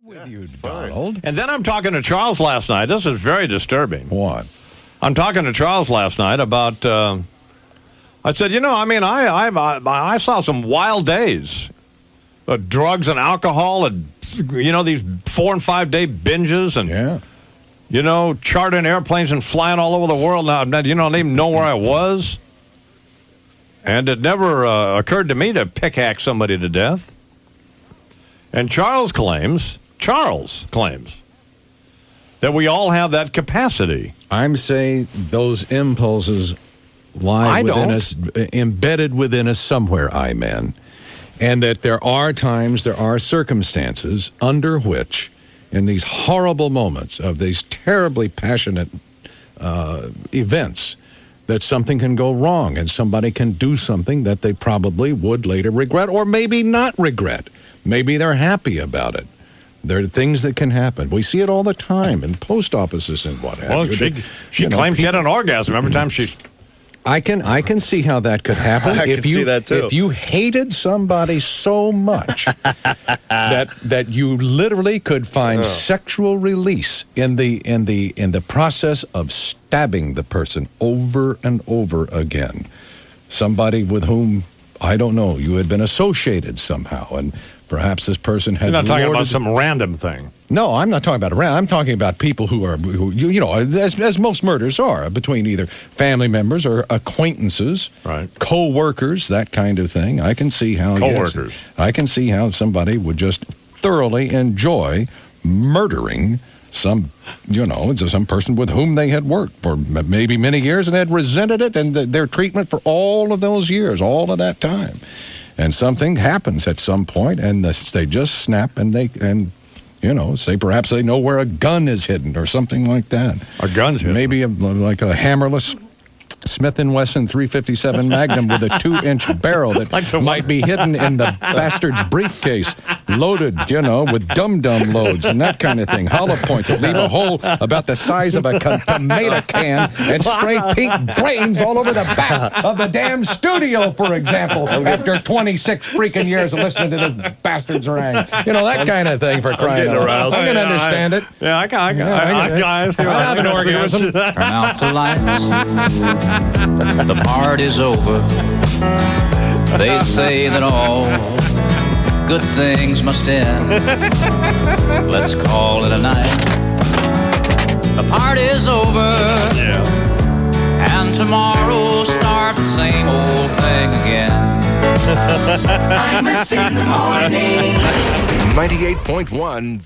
with you, Donald. And then I'm talking to Charles last night. This is very disturbing. What? I'm talking to Charles last night about. I said, I saw some wild days, drugs and alcohol, and these 4 and 5 day binges, and chartering airplanes and flying all over the world. Now, I don't even know where I was, and it never occurred to me to pickaxe somebody to death. And Charles claims that we all have that capacity. I'm saying those impulses lie within us, embedded within us somewhere, man. And that there are times, there are circumstances under which, in these horrible moments of these terribly passionate events, that something can go wrong and somebody can do something that they probably would later regret or maybe not regret. Maybe they're happy about it. There are things that can happen. We see it all the time in post offices and what have you. Well, she claimed she had an orgasm every time she... I can see how that could happen. I can see that too. If you hated somebody so much that you literally could find sexual release in the process of stabbing the person over and over again, somebody with whom, I don't know, you had been associated somehow, and perhaps this person had... You're not talking about some random thing. No, I'm not talking about random. I'm talking about people who as most murders are, between either family members or acquaintances, right, co-workers, that kind of thing. I can see how... Co-workers. Yes, I can see how somebody would just thoroughly enjoy murdering some person with whom they had worked for maybe many years and had resented it and their treatment for all of those years, all of that time. And something happens at some point, and they just snap, and say perhaps they know where a gun is hidden or something like that. A gun's hidden. Maybe like a hammerless Smith & Wesson 357 Magnum with a 2-inch barrel that might be hidden in the bastard's briefcase, loaded, with dum-dum loads and that kind of thing. Hollow points that leave a hole about the size of a tomato can and spray pink brains all over the back of the damn studio, for example, after 26 freaking years of listening to the bastards harangue. That kind of thing, for crying out loud. I can understand it. Yeah, I have an orgasm. Turn out the lights. The party's over. They say that all good things must end. Let's call it a night. The party's over. Yeah. And tomorrow start the same old thing again. Imus in the morning. 98.1